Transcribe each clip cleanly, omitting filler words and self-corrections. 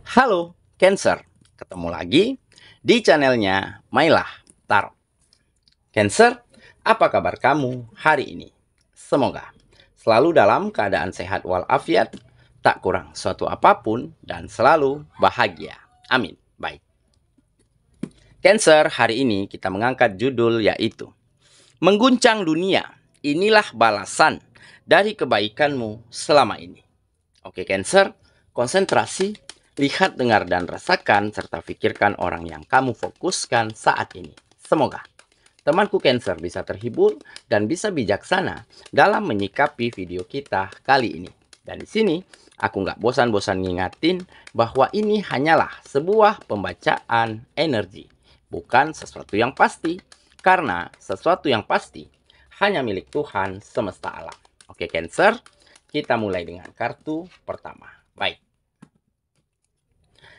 Halo Cancer, ketemu lagi di channelnya Mailah Tarot. Cancer, apa kabar kamu hari ini? Semoga selalu dalam keadaan sehat walafiat, tak kurang suatu apapun, dan selalu bahagia. Amin. Baik. Cancer, hari ini kita mengangkat judul yaitu Mengguncang Dunia, inilah balasan dari kebaikanmu selama ini. Oke Cancer, konsentrasi. Lihat, dengar, dan rasakan, serta pikirkan orang yang kamu fokuskan saat ini. Semoga temanku Cancer bisa terhibur dan bisa bijaksana dalam menyikapi video kita kali ini. Dan di sini, aku nggak bosan-bosan ngingatin bahwa ini hanyalah sebuah pembacaan energi, bukan sesuatu yang pasti. Karena sesuatu yang pasti hanya milik Tuhan semesta alam. Oke Cancer, kita mulai dengan kartu pertama. Baik.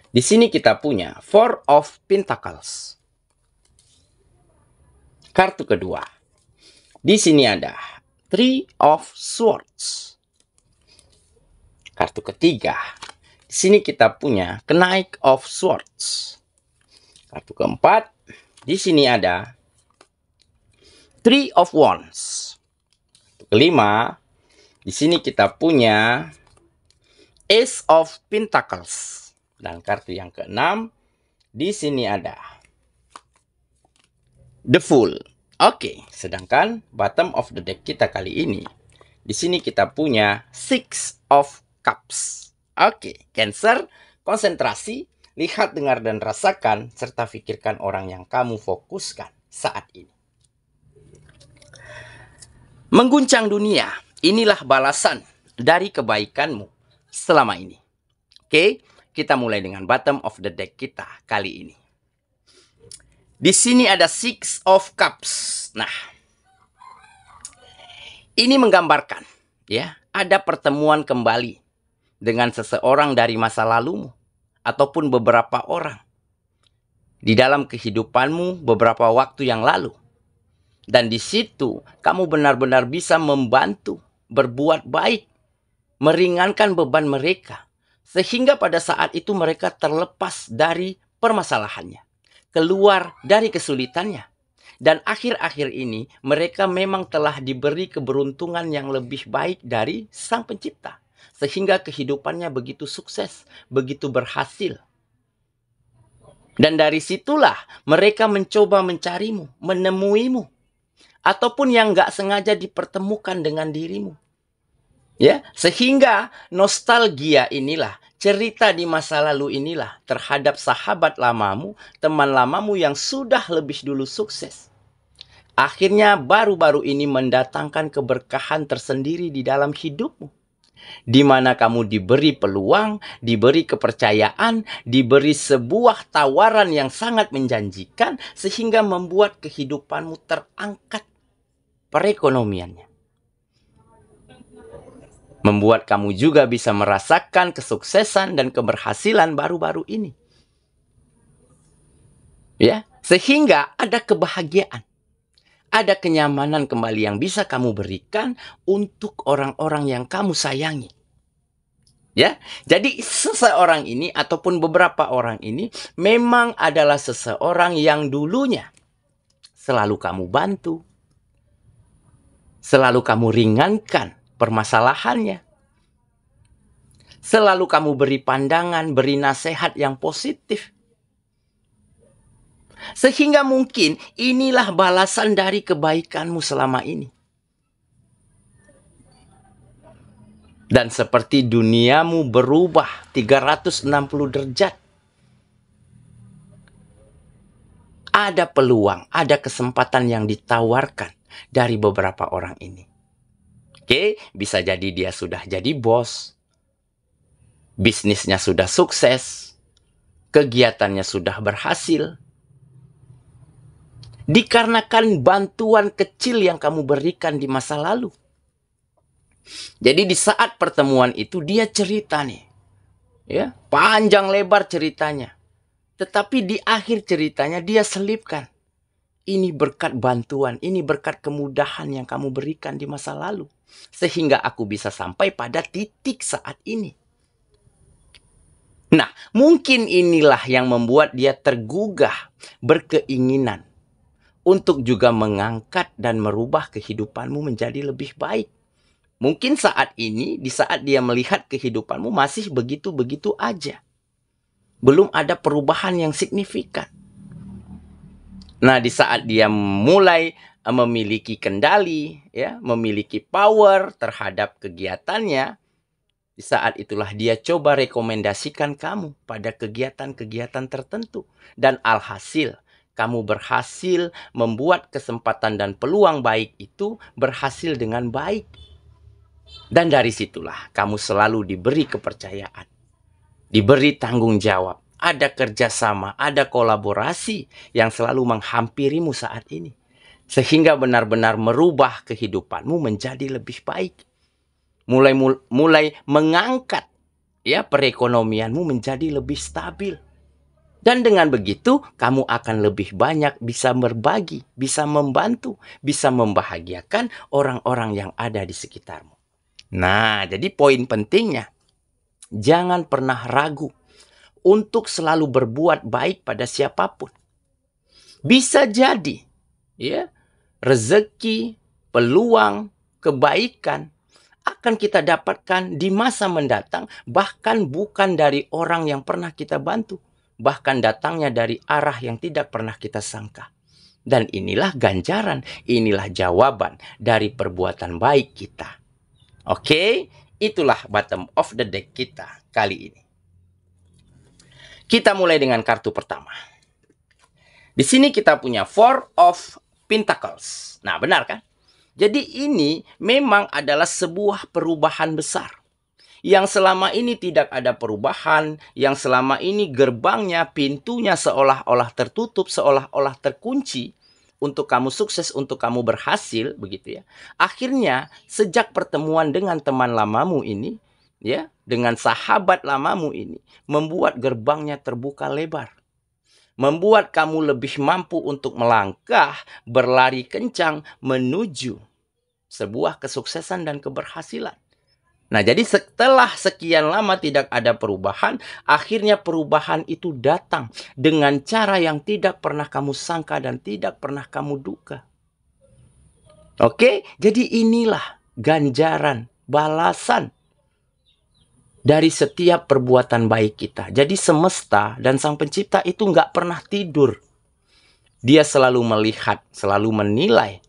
Di sini kita punya Four of Pentacles. Kartu kedua. Di sini ada Three of Swords. Kartu ketiga. Di sini kita punya Knight of Swords. Kartu keempat. Di sini ada Three of Wands. Kartu kelima. Di sini kita punya Ace of Pentacles. Dan kartu yang keenam, di sini ada The Fool. Oke, sedangkan bottom of the deck kita kali ini, di sini kita punya Six of Cups. Oke, Cancer, konsentrasi, lihat, dengar, dan rasakan, serta pikirkan orang yang kamu fokuskan saat ini. Mengguncang dunia, inilah balasan dari kebaikanmu selama ini. Oke, kita mulai dengan bottom of the deck kita kali ini. Di sini ada Six of Cups. Nah, ini menggambarkan ya, ada pertemuan kembali dengan seseorang dari masa lalumu ataupun beberapa orang di dalam kehidupanmu beberapa waktu yang lalu. Dan di situ kamu benar-benar bisa membantu, berbuat baik, meringankan beban mereka. Sehingga pada saat itu mereka terlepas dari permasalahannya, keluar dari kesulitannya. Dan akhir-akhir ini mereka memang telah diberi keberuntungan yang lebih baik dari Sang Pencipta. Sehingga kehidupannya begitu sukses, begitu berhasil. Dan dari situlah mereka mencoba mencarimu, menemuimu. Ataupun yang gak sengaja dipertemukan dengan dirimu. Ya, sehingga nostalgia inilah, cerita di masa lalu inilah terhadap sahabat lamamu, teman lamamu yang sudah lebih dulu sukses. Akhirnya baru-baru ini mendatangkan keberkahan tersendiri di dalam hidupmu. Di mana kamu diberi peluang, diberi kepercayaan, diberi sebuah tawaran yang sangat menjanjikan sehingga membuat kehidupanmu terangkat perekonomiannya. Membuat kamu juga bisa merasakan kesuksesan dan keberhasilan baru-baru ini. Ya, sehingga ada kebahagiaan. Ada kenyamanan kembali yang bisa kamu berikan untuk orang-orang yang kamu sayangi. Ya, jadi seseorang ini ataupun beberapa orang ini memang adalah seseorang yang dulunya selalu kamu bantu. Selalu kamu ringankan permasalahannya. Selalu kamu beri pandangan, beri nasihat yang positif. Sehingga mungkin inilah balasan dari kebaikanmu selama ini. Dan seperti duniamu berubah 360 derajat. Ada peluang, ada kesempatan yang ditawarkan dari beberapa orang ini. Oke, bisa jadi dia sudah jadi bos. Bisnisnya sudah sukses. Kegiatannya sudah berhasil. Dikarenakan bantuan kecil yang kamu berikan di masa lalu. Jadi di saat pertemuan itu dia cerita nih. Ya, panjang lebar ceritanya. Tetapi di akhir ceritanya dia selipkan. Ini berkat bantuan, ini berkat kemudahan yang kamu berikan di masa lalu. Sehingga aku bisa sampai pada titik saat ini. Nah, Mungkin inilah yang membuat dia tergugah, berkeinginan untuk juga mengangkat dan merubah kehidupanmu menjadi lebih baik. Mungkin saat ini, di saat dia melihat kehidupanmu masih begitu-begitu aja. Belum ada perubahan yang signifikan. Nah, di saat dia mulai memiliki kendali, ya, memiliki power terhadap kegiatannya, di saat itulah dia coba rekomendasikan kamu pada kegiatan-kegiatan tertentu. Dan alhasil, kamu berhasil membuat kesempatan dan peluang baik itu berhasil dengan baik. Dan dari situlah kamu selalu diberi kepercayaan, diberi tanggung jawab. Ada kerjasama, ada kolaborasi yang selalu menghampirimu saat ini. Sehingga benar-benar merubah kehidupanmu menjadi lebih baik. Mulai mengangkat, ya, perekonomianmu menjadi lebih stabil. Dan dengan begitu, kamu akan lebih banyak bisa berbagi, bisa membantu, bisa membahagiakan orang-orang yang ada di sekitarmu. Nah, jadi poin pentingnya, jangan pernah ragu untuk selalu berbuat baik pada siapapun. Bisa jadi, ya, rezeki, peluang, kebaikan akan kita dapatkan di masa mendatang, bahkan bukan dari orang yang pernah kita bantu, bahkan datangnya dari arah yang tidak pernah kita sangka. Dan inilah ganjaran, inilah jawaban dari perbuatan baik kita. Oke, itulah bottom of the deck kita kali ini. Kita mulai dengan kartu pertama. Di sini kita punya Four of Pentacles. Nah, benar kan? Jadi ini memang adalah sebuah perubahan besar. Yang selama ini tidak ada perubahan, yang selama ini gerbangnya, pintunya seolah-olah tertutup, seolah-olah terkunci untuk kamu sukses, untuk kamu berhasil, begitu ya. Akhirnya, sejak pertemuan dengan teman lamamu ini, ya, dengan sahabat lamamu ini, membuat gerbangnya terbuka lebar. Membuat kamu lebih mampu untuk melangkah, berlari kencang menuju sebuah kesuksesan dan keberhasilan. Nah, jadi setelah sekian lama tidak ada perubahan, akhirnya perubahan itu datang dengan cara yang tidak pernah kamu sangka dan tidak pernah kamu duga. Oke, jadi inilah ganjaran, balasan dari setiap perbuatan baik kita. Jadi semesta dan Sang Pencipta itu nggak pernah tidur. Dia selalu melihat, selalu menilai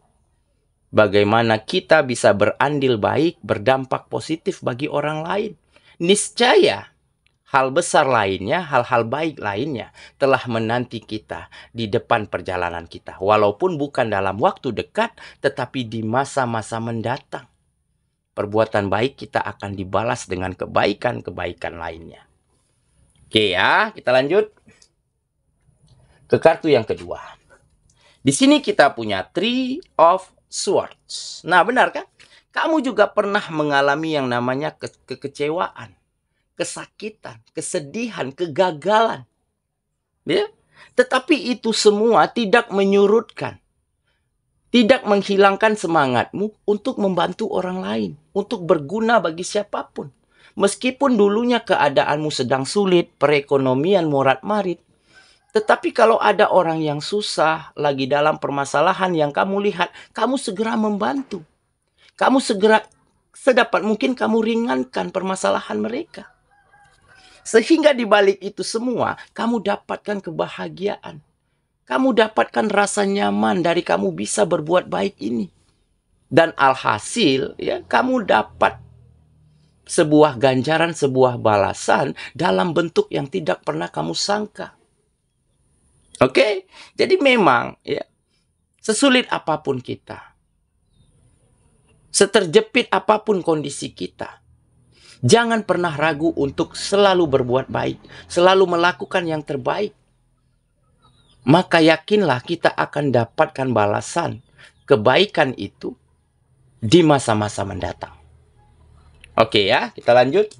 bagaimana kita bisa berandil baik, berdampak positif bagi orang lain. Niscaya hal besar lainnya, hal-hal baik lainnya telah menanti kita di depan perjalanan kita. Walaupun bukan dalam waktu dekat, tetapi di masa-masa mendatang. Perbuatan baik kita akan dibalas dengan kebaikan-kebaikan lainnya. Oke ya, kita lanjut ke kartu yang kedua. Di sini kita punya Three of Swords. Nah, benar kan? Kamu juga pernah mengalami yang namanya kekecewaan, kesakitan, kesedihan, kegagalan. Ya? Tetapi itu semua tidak menyurutkan, tidak menghilangkan semangatmu untuk membantu orang lain, untuk berguna bagi siapapun. Meskipun dulunya keadaanmu sedang sulit, perekonomian morat-marit, tetapi kalau ada orang yang susah, lagi dalam permasalahan yang kamu lihat, kamu segera membantu. Kamu segera, sedapat mungkin kamu ringankan permasalahan mereka. Sehingga di balik itu semua, kamu dapatkan kebahagiaan. Kamu dapatkan rasa nyaman dari kamu bisa berbuat baik ini. Dan alhasil, ya, kamu dapat sebuah ganjaran, sebuah balasan dalam bentuk yang tidak pernah kamu sangka. Oke, jadi memang ya, sesulit apapun kita, seterjepit apapun kondisi kita, jangan pernah ragu untuk selalu berbuat baik, selalu melakukan yang terbaik. Maka yakinlah kita akan dapatkan balasan kebaikan itu di masa-masa mendatang. Oke ya, kita lanjut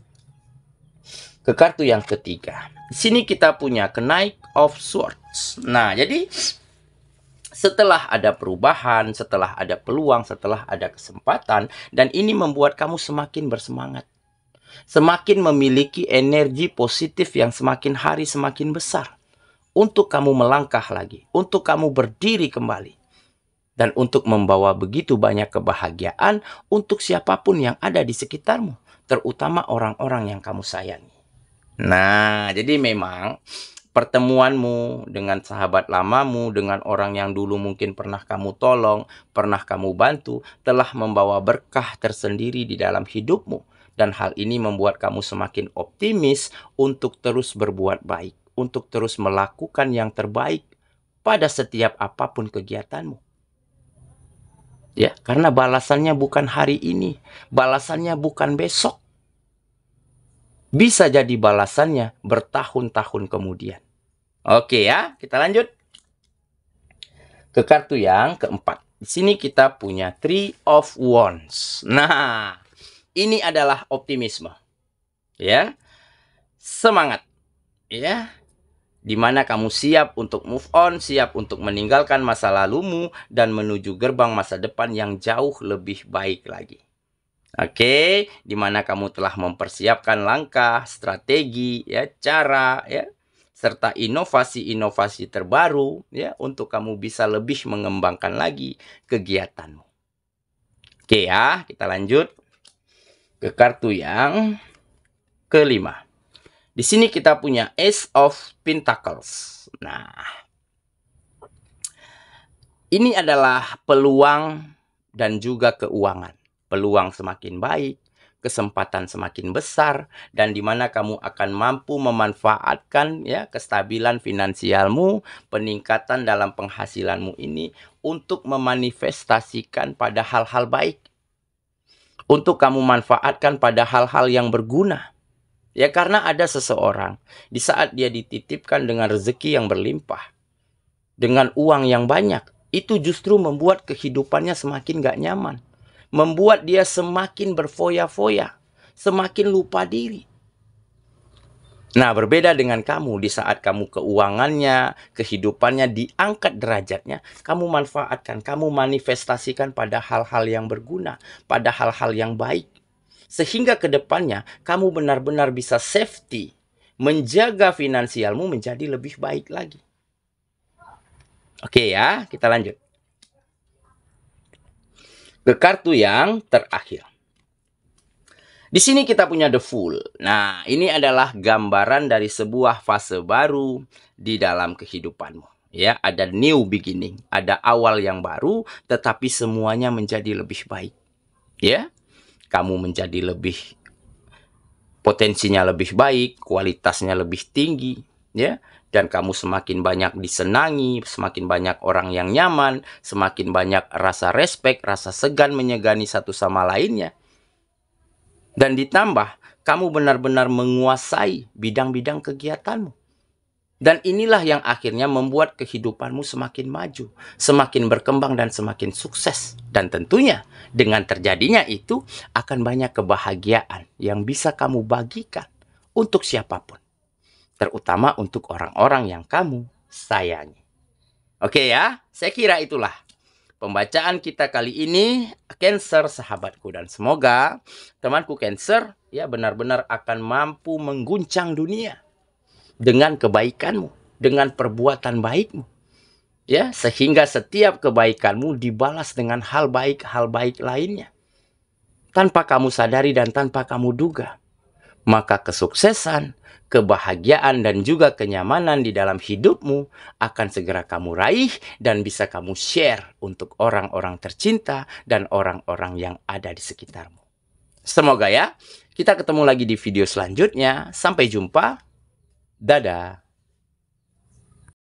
ke kartu yang ketiga. Di sini kita punya Knight of Swords. Nah, jadi setelah ada perubahan, setelah ada peluang, setelah ada kesempatan, dan ini membuat kamu semakin bersemangat. semakin memiliki energi positif yang semakin hari semakin besar untuk kamu melangkah lagi, untuk kamu berdiri kembali, dan untuk membawa begitu banyak kebahagiaan untuk siapapun yang ada di sekitarmu, terutama orang-orang yang kamu sayangi. Nah, jadi memang pertemuanmu dengan sahabat lamamu, dengan orang yang dulu mungkin pernah kamu tolong, pernah kamu bantu, telah membawa berkah tersendiri di dalam hidupmu. Dan hal ini membuat kamu semakin optimis untuk terus berbuat baik, untuk terus melakukan yang terbaik pada setiap apapun kegiatanmu. Ya, karena balasannya bukan hari ini, balasannya bukan besok. Bisa jadi balasannya bertahun-tahun kemudian. Oke ya, kita lanjut ke kartu yang keempat. Di sini kita punya Three of Wands. Nah, ini adalah optimisme. Ya. Semangat. Ya. Dimana kamu siap untuk move on, siap untuk meninggalkan masa lalumu dan menuju gerbang masa depan yang jauh lebih baik lagi. Oke, dimana kamu telah mempersiapkan langkah, strategi, ya, cara, ya, serta inovasi-inovasi terbaru, ya, untuk kamu bisa lebih mengembangkan lagi kegiatanmu. Oke ya, kita lanjut ke kartu yang kelima. Di sini kita punya Ace of Pentacles. Nah, ini adalah peluang dan juga keuangan. Peluang semakin baik, kesempatan semakin besar, dan di mana kamu akan mampu memanfaatkan ya kestabilan finansialmu, peningkatan dalam penghasilanmu ini untuk memanifestasikan pada hal-hal baik. Untuk kamu manfaatkan pada hal-hal yang berguna. Ya, karena ada seseorang di saat dia dititipkan dengan rezeki yang berlimpah, dengan uang yang banyak, itu justru membuat kehidupannya semakin gak nyaman. Membuat dia semakin berfoya-foya, semakin lupa diri. Nah, berbeda dengan kamu di saat kamu keuangannya, kehidupannya diangkat derajatnya, kamu manfaatkan, kamu manifestasikan pada hal-hal yang berguna, pada hal-hal yang baik. Sehingga ke depannya kamu benar-benar bisa safety, menjaga finansialmu menjadi lebih baik lagi. Oke ya, kita lanjut ke kartu yang terakhir. Di sini kita punya The Fool. Nah, ini adalah gambaran dari sebuah fase baru di dalam kehidupanmu. Ya, ada new beginning, ada awal yang baru, tetapi semuanya menjadi lebih baik. Ya, kamu menjadi lebih potensinya lebih baik, kualitasnya lebih tinggi, ya. Dan kamu semakin banyak disenangi, semakin banyak orang yang nyaman, semakin banyak rasa respek, rasa segan menyegani satu sama lainnya. Dan ditambah, kamu benar-benar menguasai bidang-bidang kegiatanmu. Dan inilah yang akhirnya membuat kehidupanmu semakin maju, semakin berkembang dan semakin sukses. Dan tentunya dengan terjadinya itu akan banyak kebahagiaan yang bisa kamu bagikan untuk siapapun. Terutama untuk orang-orang yang kamu sayangi. Oke ya, saya kira itulah pembacaan kita kali ini, Cancer sahabatku. Dan semoga temanku Cancer ya benar-benar akan mampu mengguncang dunia dengan kebaikanmu, dengan perbuatan baikmu. Ya, sehingga setiap kebaikanmu dibalas dengan hal baik lainnya. Tanpa kamu sadari dan tanpa kamu duga. Maka kesuksesan, kebahagiaan dan juga kenyamanan di dalam hidupmu akan segera kamu raih dan bisa kamu share untuk orang-orang tercinta dan orang-orang yang ada di sekitarmu. Semoga ya, kita ketemu lagi di video selanjutnya. Sampai jumpa. Dadah.